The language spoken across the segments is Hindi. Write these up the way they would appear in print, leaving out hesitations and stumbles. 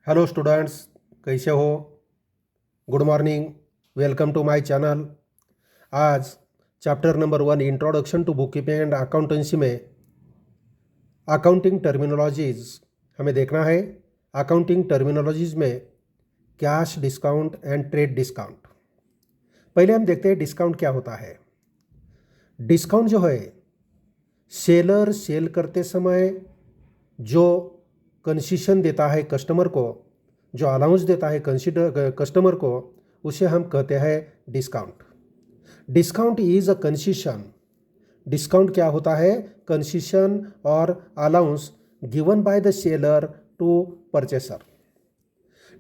हेलो स्टूडेंट्स, कैसे हो? Good morning. Welcome to my channel. आज chapter number 1 introduction to bookkeeping and accountancy में अकाउंटिंग टर्मिनोलॉजीज हमें देखना है। अकाउंटिंग टर्मिनोलॉजीज में cash discount and trade discount. पहले हम देखते हैं डिस्काउंट क्या होता है। डिस्काउंट जो है, सेलर सेल करते समय जो कंसेशन देता है कस्टमर को, जो अलाउंस देता है कस्टमर को, उसे हम कहते हैं discount. Discount is a concession. Discount क्या होता है? कंसेशन और allowance given by the seller to purchaser.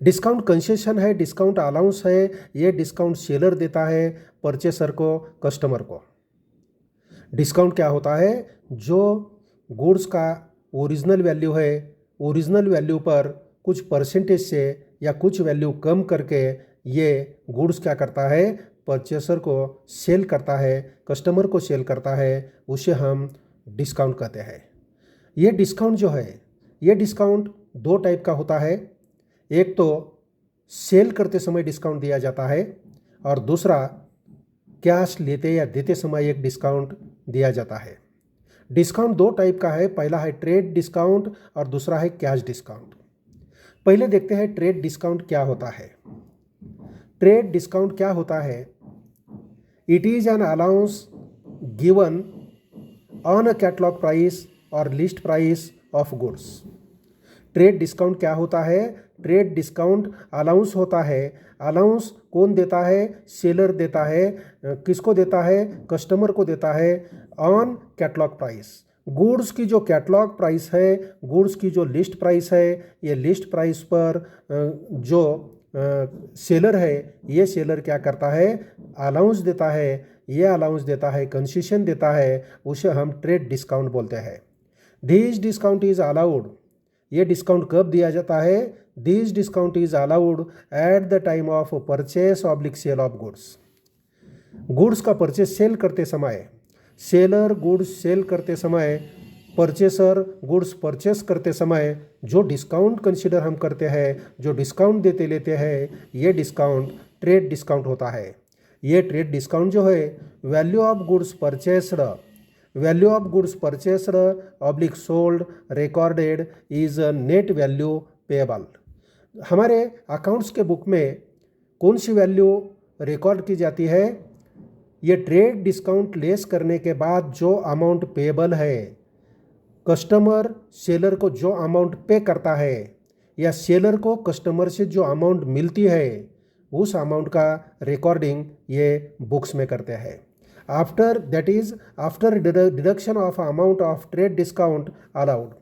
Discount concession है, डिस्काउंट अलाउंस है, ये डिस्काउंट सेलर देता है परचेसर को, कस्टमर को। डिस्काउंट क्या होता है? जो गुड्स का ओरिजिनल वैल्यू है, ओरिजिनल वैल्यू पर कुछ परसेंटेज से या कुछ वैल्यू कम करके ये गुड्स क्या करता है? परचेसर को सेल करता है, कस्टमर को सेल करता है, उसे हम डिस्काउंट कहते हैं। ये डिस्काउंट जो है, ये डिस्काउंट दो टाइप का होता है। एक तो सेल करते समय डिस्काउंट दिया जाता है और दूसरा कैश लेते या देते समय एक डिस्काउंट दिया जाता है। डिस्काउंट दो टाइप का है, पहला है ट्रेड डिस्काउंट और दूसरा है कैश डिस्काउंट। पहले देखते हैं ट्रेड डिस्काउंट क्या होता है। ट्रेड डिस्काउंट क्या होता है? It is an allowance given on a catalogue price और list price of goods. Trade discount क्या होता है? ट्रेड डिस्काउंट अलाउंस होता है। अलाउंस कौन देता है? सेलर देता है। किसको देता है? कस्टमर को देता है ऑन कैटलॉग प्राइस। गुड्स की जो कैटलॉग प्राइस है, गुड्स की जो लिस्ट प्राइस है, ये लिस्ट प्राइस पर जो सेलर है, ये सेलर क्या करता है? अलाउंस देता है। ये अलाउंस देता है, कंसेशन देता है, उसे हम ट्रेड डिस्काउंट बोलते हैं। This discount is allowed. ये डिस्काउंट कब दिया जाता है? This discount is allowed at the time of purchase oblique sale of goods. Goods का परचेस सेल करते समय, सेलर गुड्स सेल करते समय, परचेसर गुड्स परचेस करते समय जो डिस्काउंट कंसीडर हम करते हैं, जो डिस्काउंट देते लेते हैं, ये डिस्काउंट ट्रेड डिस्काउंट होता है। ये ट्रेड डिस्काउंट जो है, value of goods purchased, value of goods purchased oblique sold recorded is net value payable. हमारे अकाउंट्स के बुक में कौन सी वैल्यू रिकॉर्ड की जाती है? ये ट्रेड डिस्काउंट लेस करने के बाद जो अमाउंट पेएबल है, कस्टमर सेलर को जो अमाउंट पे करता है या सेलर को कस्टमर से जो अमाउंट मिलती है, उस अमाउंट का रिकॉर्डिंग ये बुक्स में करते हैं। After that is after deduction of amount of trade discount allowed.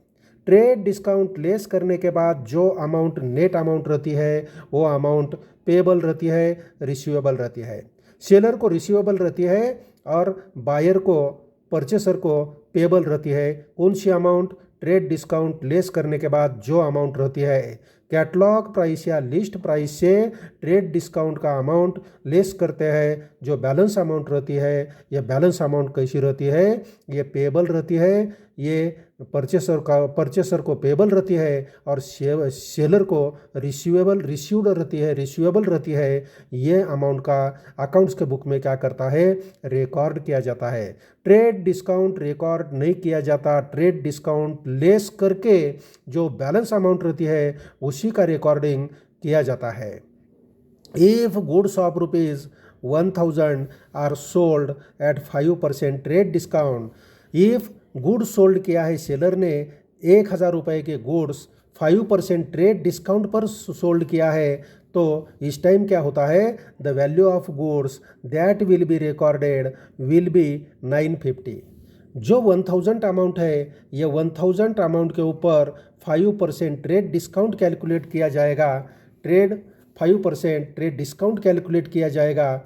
Trade discount less करने के बाद जो अमाउंट नेट अमाउंट रहती है, वो अमाउंट पेएबल रहती है, रिसीवेबल रहती है। सेलर को रिसीवेबल रहती है और बायर को, परचेसर को पेएबल रहती है। कौन सी अमाउंट? ट्रेड डिस्काउंट लेस करने के बाद जो अमाउंट रहती है, कैटलॉग प्राइस या लिस्ट प्राइस से ट्रेड डिस्काउंट का अमाउंट लेस करते हैं, जो बैलेंस अमाउंट रहती है, ये बैलेंस अमाउंट कैसी रहती है? ये पेएबल रहती है। ये परचेसर को पेएबल रहती है और सेलर को रिसीव्ड रहती है। ये अमाउंट का अकाउंट्स के बुक में क्या करता है? रिकॉर्ड किया जाता है। ट्रेड डिस्काउंट रिकॉर्ड नहीं किया जाता। ट्रेड डिस्काउंट लेस करके जो बैलेंस अमाउंट रहती है, उसी का रिकॉर्डिंग किया जाता है। If goods of ₹1000 are sold at 5% trade discount, if goods sold किया है सेलर ने 1000 रुपये के गुड्स 5% ट्रेड डिस्काउंट पर सोल्ड किया है, तो इस टाइम क्या होता है? The value of goods that will be recorded will be 950। जो 1000 अमाउंट है, ये 1000 अमाउंट के ऊपर 5% ट्रेड डिस्काउंट कैलकुलेट किया जाएगा। 5% ट्रेड डिस्काउंट कैलकुलेट किया जाएगा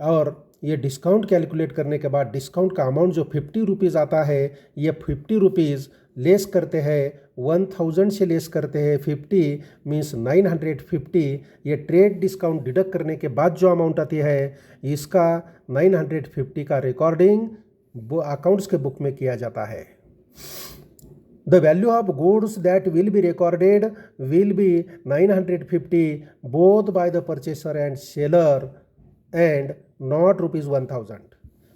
और ये डिस्काउंट कैलकुलेट करने के बाद डिस्काउंट का अमाउंट जो 50 रुपीज़ आता है, ये 50 रुपीज़ लेस करते हैं 1000 से, लेस करते हैं 50 मीन्स 950। ये ट्रेड डिस्काउंट डिडक्ट करने के बाद जो अमाउंट आती है, इसका 950 का रिकॉर्डिंग अकाउंट्स के बुक में किया जाता है। The value of goods that will be recorded will be 950 both by the purchaser and seller and not rupees 1000.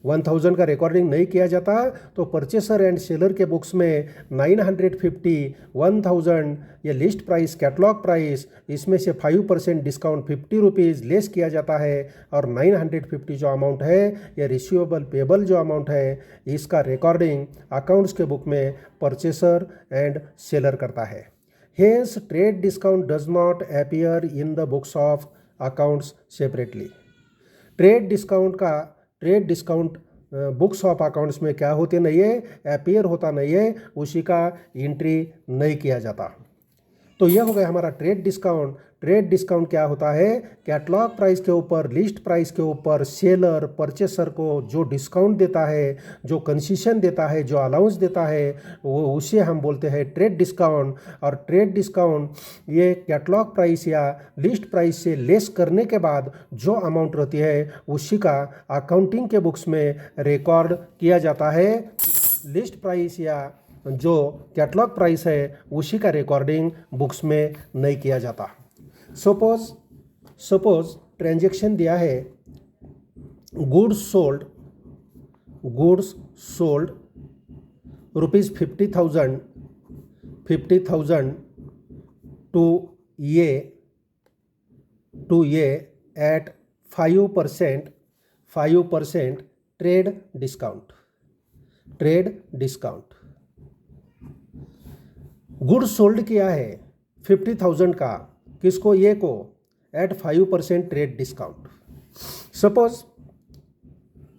1000 का रिकॉर्डिंग नहीं किया जाता तो परचेसर एंड सेलर के बुक्स में 950, 1000 ये लिस्ट प्राइस, कैटलॉग प्राइस, इसमें से 5% डिस्काउंट 50 रुपीज़ लेस किया जाता है और 950 जो अमाउंट है ये रिसीवेबल पेबल जो अमाउंट है इसका रिकॉर्डिंग अकाउंट्स के बुक में परचेसर एंड सेलर करता है. Hence trade discount does not appear in the books of accounts separately. Trade discount books of accounts में क्या होते नहीं है, अपीयर होता नहीं है, उसी का एंट्री नहीं किया जाता. तो यह हो गया हमारा ट्रेड डिस्काउंट. ट्रेड डिस्काउंट क्या होता है, कैटलॉग प्राइस के ऊपर, लिस्ट प्राइस के ऊपर सेलर परचेसर को जो डिस्काउंट देता है, जो कंसेशन देता है, जो अलाउंस देता है, वो उसे हम बोलते हैं ट्रेड डिस्काउंट. और ट्रेड डिस्काउंट ये कैटलॉग प्राइस या लिस्ट प्राइस से लेस करने के बाद जो अमाउंट रहती है उसी का अकाउंटिंग के बुक्स में रिकॉर्ड किया जाता है. लिस्ट प्राइस या जो कैटलॉग प्राइस है उसी का रिकॉर्डिंग बुक्स में नहीं किया जाता. सपोज ट्रांजैक्शन दिया है, goods sold rupees 50,000 to Y at 5% trade discount. Goods sold किया है 50,000 का, किसको, ये को, एट 5% ट्रेड डिस्काउंट. सपोज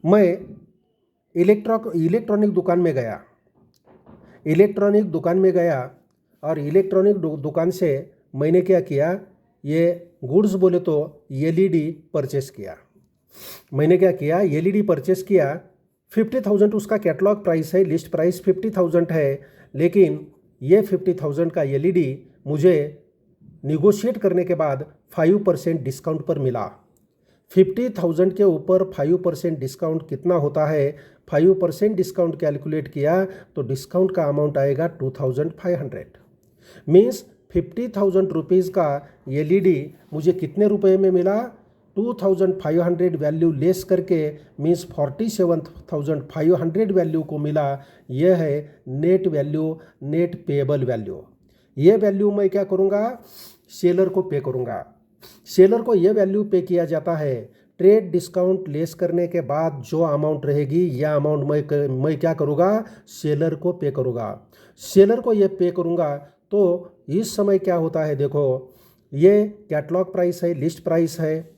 मैं इलेक्ट्रॉनिक दुकान में गया और इलेक्ट्रॉनिक दुकान से मैंने क्या किया, ये गुड्स बोले तो एलईडी परचेस किया. मैंने क्या किया, एलईडी परचेस किया. 50,000 उसका कैटलॉग प्राइस है, लिस्ट प्राइस 50,000 है, लेकिन ये 50,000 का एलईडी मुझे निगोशिएट करने के बाद 5% डिस्काउंट पर मिला. 50,000 के ऊपर 5% डिस्काउंट कितना होता है, 5% डिस्काउंट कैलकुलेट किया तो डिस्काउंट का अमाउंट आएगा 2,500. मीन्स 50,000 रुपीज़ का एलईडी मुझे कितने रुपए में मिला, 2,500 वैल्यू लेस करके, मीन्स 47,500 वैल्यू को मिला. यह है नेट पेएबल वैल्यू. ये वैल्यू मैं क्या करूँगा, सेलर को पे करूँगा. सेलर को ये वैल्यू पे किया जाता है. ट्रेड डिस्काउंट लेस करने के बाद जो अमाउंट रहेगी यह अमाउंट मैं क्या करूँगा, सेलर को पे करूँगा. सेलर को ये पे करूँगा तो इस समय क्या होता है, देखो ये कैटलॉग प्राइस है, लिस्ट प्राइस है.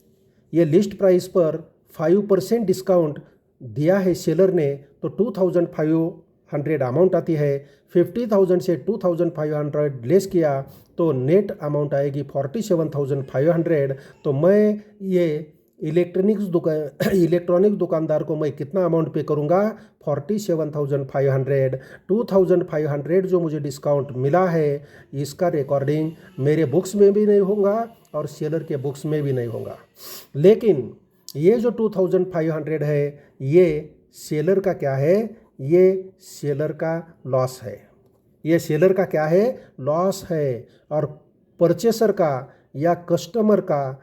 ये लिस्ट प्राइस पर 5% डिस्काउंट दिया है सेलर ने तो 2,500 अमाउंट आती है. 50,000 से 2,500 लेस किया तो नेट अमाउंट आएगी 47,500. तो मैं ये इलेक्ट्रॉनिक दुकानदार को मैं कितना अमाउंट पे करूँगा, 47,500. 2,500 जो मुझे डिस्काउंट मिला है इसका रिकॉर्डिंग मेरे बुक्स में भी नहीं होगा और सेलर के बुक्स में भी नहीं होगा. लेकिन ये जो 2,500 है ये सेलर का क्या है, ये सेलर का लॉस है. ये सेलर का क्या है, लॉस है. और परचेसर का या कस्टमर का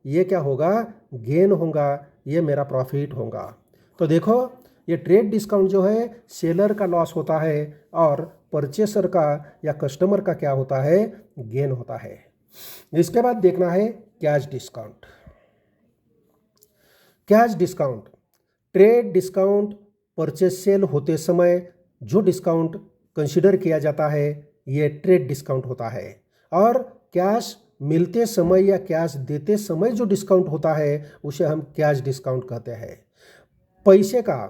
ये क्या होगा, गेन होगा, ये मेरा प्रॉफिट होगा. तो देखो ये ट्रेड डिस्काउंट जो है सेलर का लॉस होता है और परचेसर का या कस्टमर का क्या होता है, गेन होता है. इसके बाद देखना है cash discount. Cash discount, trade discount purchase cell होते समय जो डिस्काउंट कंसिडर किया जाता है ये ट्रेड डिस्काउंट होता है. और कैश मिलते समय या कैश देते समय जो डिस्काउंट होता है उसे हम कैश डिस्काउंट कहते हैं. पैसे का,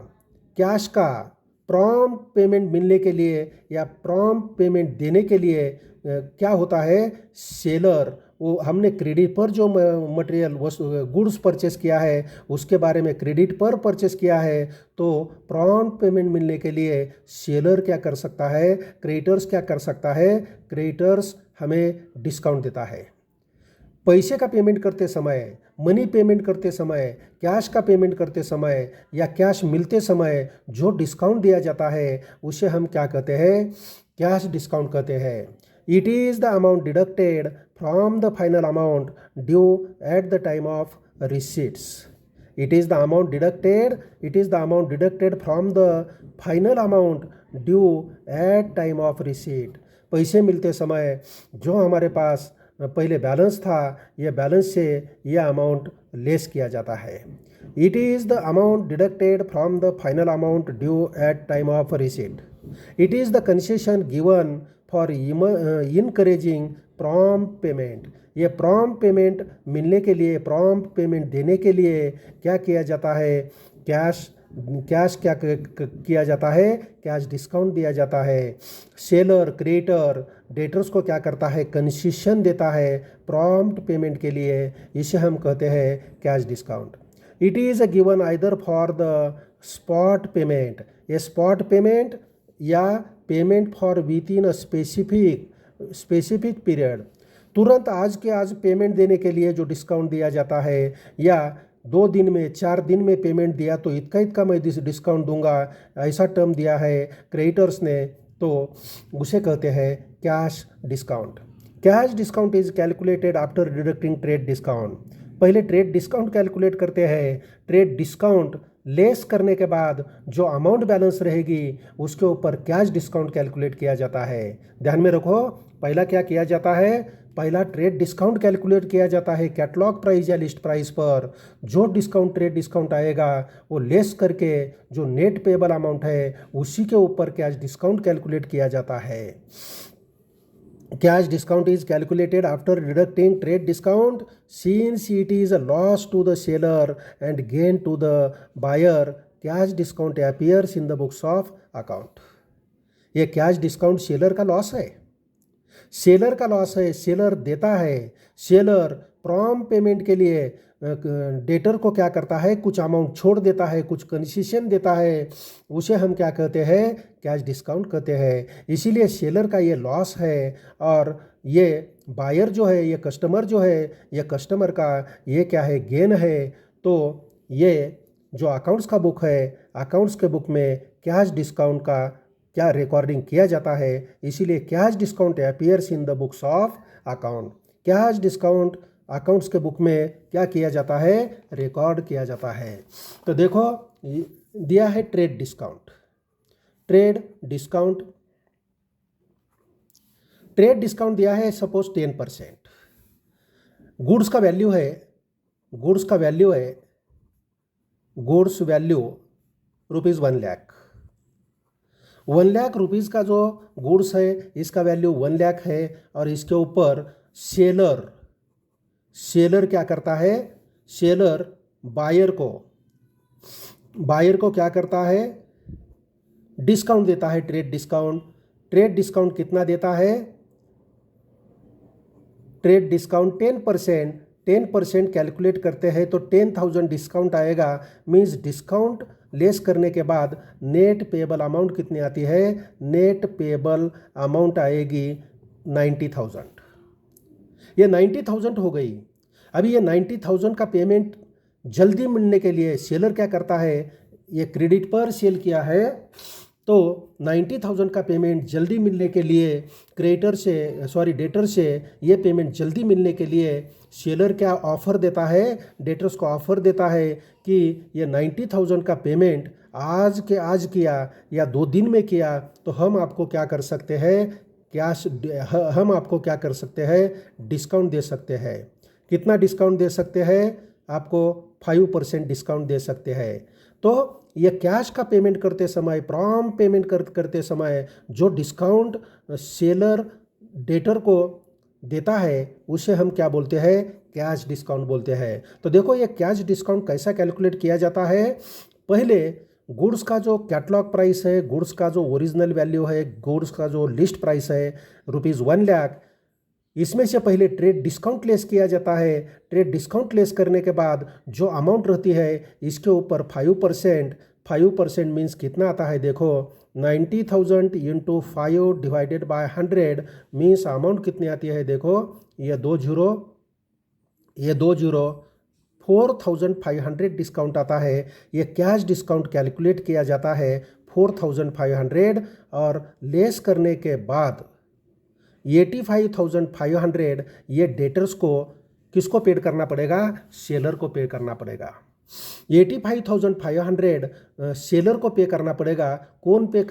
कैश का प्रॉम्प्ट पेमेंट मिलने के लिए या प्रॉम्प्ट पेमेंट देने के लिए क्या होता है, सेलर वो हमने क्रेडिट पर जो मटेरियल गुड्स परचेस किया है उसके बारे में क्रेडिट पर परचेस किया है तो प्रॉम्प्ट पेमेंट मिलने के लिए सेलर क्या कर सकता है, क्रेडिटर्स क्या कर सकता है, क्रेडिटर्स हमें डिस्काउंट देता है. पैसे का पेमेंट करते समय, मनी पेमेंट करते समय, कैश का पेमेंट करते समय या कैश मिलते समय जो डिस्काउंट दिया जाता है उसे हम क्या कहते हैं? कैश डिस्काउंट कहते हैं। It is the amount deducted from the final amount due eight the time of receipts. It is the amount deducted from the final amount due at time of receipt। पैसे मिलते समय जो हमारे पास पहले बैलेंस था, ये बैलेंस से यह अमाउंट लेस किया जाता है। It is the amount deducted from the final amount due at time of receipt। It is the concession given for encouraging prompt payment। ये प्रॉम्प्ट पेमेंट मिलने के लिए, प्रॉम्प्ट पेमेंट देने के लिए क्या किया जाता है? कैश क्या किया जाता है? कैश डिस्काउंट दिया जाता है। सेलर क्रेडिटर डेटर्स को क्या करता है? कंसेशन देता है प्रॉम्प्ट पेमेंट के लिए, इसे हम कहते हैं cash discount. It is a given either for the spot payment, ये स्पॉट पेमेंट या payment for with in a specific period, तुरंत आज के आज पेमेंट देने के लिए जो डिस्काउंट दिया जाता है, या 2 दिन में 4 दिन में पेमेंट दिया तो इतना मैं डिस्काउंट दूंगा, ऐसा टर्म दिया है क्रेडिटर्स ने, तो उसे कहते हैं cash discount. Cash discount is calculated after deducting trade discount. पहले ट्रेड डिस्काउंट कैलकुलेट करते हैं, ट्रेड डिस्काउंट लेस करने के बाद जो अमाउंट बैलेंस रहेगी उसके ऊपर कैश डिस्काउंट कैलकुलेट किया जाता है। ध्यान में रखो, पहला क्या किया जाता है? पहला ट्रेड डिस्काउंट कैलकुलेट किया जाता है कैटलॉग प्राइस या लिस्ट प्राइस पर। जो डिस्काउंट ट्रेड डिस्काउंट आएगा वो लेस करके जो नेट पेबल अमाउंट है उसी के ऊपर कैश डिस्काउंट कैलकुलेट किया जाता है। Cash discount is calculated after deducting trade discount since it is a loss to the seller and gain to the buyer। Cash discount appears in the books of account। ये कैश डिस्काउंट सेलर का लॉस है, सेलर देता है। सेलर प्रॉम्प्ट पेमेंट के लिए डेटर को क्या करता है? कुछ अमाउंट छोड़ देता है, कुछ कंसेशन देता है, उसे हम क्या कहते हैं? कैश डिस्काउंट कहते हैं। इसीलिए सेलर का ये लॉस है और ये बायर जो है, ये कस्टमर जो है, ये कस्टमर का ये क्या है? गेन है। तो ये जो अकाउंट्स का बुक है, अकाउंट्स के बुक में कैश डिस्काउंट का क्या रिकॉर्डिंग किया जाता है, इसीलिए cash discount appears in the books of account. Cash discount accounts के बुक में क्या किया जाता है? रिकॉर्ड किया जाता है। तो देखो दिया है ट्रेड डिस्काउंट। ट्रेड डिस्काउंट दिया है suppose 10%। Goods value rupees 1 lakh. 1 lakh rupees का जो गुड्स है इसका वैल्यू 1 लाख है और इसके ऊपर सेलर क्या करता है? सेलर बायर को क्या करता है? डिस्काउंट देता है, ट्रेड डिस्काउंट कितना देता है? ट्रेड डिस्काउंट 10% कैलकुलेट करते हैं तो 10,000 डिस्काउंट आएगा। मीन्स डिस्काउंट लेस करने के बाद नेट पेबल अमाउंट कितनी आती है? नेट पेबल अमाउंट आएगी 90,000। ये 90,000 हो गई। अभी ये 90,000 का पेमेंट जल्दी मिलने के लिए सेलर क्या करता है? ये क्रेडिट पर सेल किया है तो 90,000 का पेमेंट जल्दी मिलने के लिए डेटर से ये पेमेंट जल्दी मिलने के लिए सेलर क्या ऑफ़र देता है? डेटर्स को ऑफ़र देता है कि ये 90,000 का पेमेंट आज किया या 2 दिन में किया तो हम आपको क्या कर सकते हैं? हम आपको क्या कर सकते हैं? डिस्काउंट दे सकते हैं। कितना डिस्काउंट दे सकते हैं? आपको 5% डिस्काउंट दे सकते हैं। तो ये कैश का पेमेंट करते समय, प्रॉम्प्ट पेमेंट करते समय जो डिस्काउंट सेलर डेटर को देता है उसे हम क्या बोलते हैं? कैश डिस्काउंट बोलते हैं। तो देखो ये कैश डिस्काउंट कैसा कैलकुलेट किया जाता है? पहले गुड्स का जो कैटलॉग प्राइस है, गुड्स का जो ओरिजिनल वैल्यू है, गुड्स का जो लिस्ट प्राइस है रुपीज़ 1 लाख, इसमें से पहले ट्रेड डिस्काउंट लेस किया जाता है। ट्रेड डिस्काउंट लेस करने के बाद जो अमाउंट रहती है इसके ऊपर 5% मीन्स कितना आता है? देखो 90,000 into 5 divided by 100 means amount कितनी आती है? देखो ये 2 0 ये 20 4500 डिस्काउंट आता है। ये कैश डिस्काउंट कैलकुलेट किया जाता है 4500 और लेस करने के बाद 85,500 ये डेटर्स को किसको पेड करना पड़ेगा? सेलर को पे करना पड़ेगा। 85,500 सेलर को पे करना पड़ेगा। कौन पे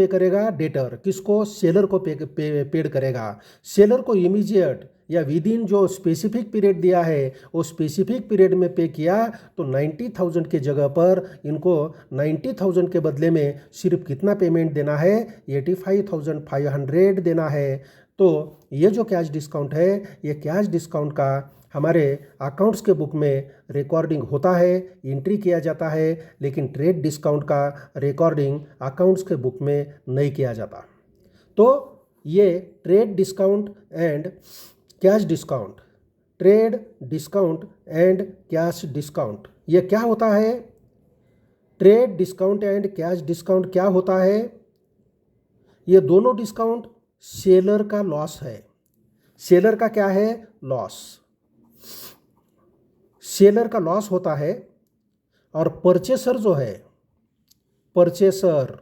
करेगा? डेटर। किसको? सेलर को पेड करेगा। सेलर को इमीडिएट या विद इन जो स्पेसिफिक पीरियड दिया है वो स्पेसिफिक पीरियड में पे किया तो 90,000 के जगह पर इनको 90,000 के बदले में सिर्फ कितना पेमेंट देना है? 85,500 देना है। तो ये जो कैश डिस्काउंट है, ये कैश डिस्काउंट का हमारे अकाउंट्स के बुक में रिकॉर्डिंग होता है, एंट्री किया जाता है, लेकिन ट्रेड डिस्काउंट का रिकॉर्डिंग अकाउंट्स के बुक में नहीं किया जाता। तो ये trade discount and cash discount, trade discount and cash discount, ये क्या होता है? Trade discount and cash discount क्या होता है? ये दोनों डिस्काउंट सेलर का लॉस है। सेलर का क्या है? लॉस। सेलर का लॉस होता है और परचेसर जो है, परचेसर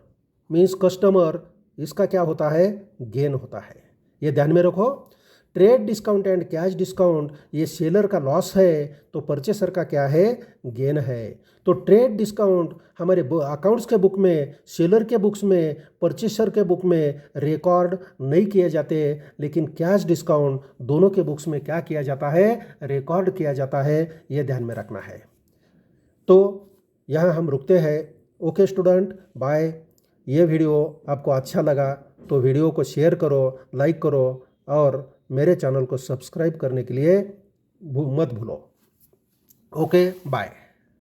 मीन्स कस्टमर, इसका क्या होता है? गेन होता है। ये ध्यान में रखो। Trade discount and cash discount ये सेलर का लॉस है तो परचेसर का क्या है? गेन है। तो ट्रेड डिस्काउंट हमारे अकाउंट्स के बुक में, सेलर के बुक्स में, परचेसर के बुक में रिकॉर्ड नहीं किए जाते, लेकिन कैश डिस्काउंट दोनों के बुक्स में क्या किया जाता है? रिकॉर्ड किया जाता है। ये ध्यान में रखना है। तो यहाँ हम रुकते हैं। Okay student, bye. ये वीडियो आपको अच्छा लगा तो वीडियो को शेयर करो, लाइक करो और मेरे चैनल को सब्सक्राइब करने के लिए मत भूलो। Okay, bye.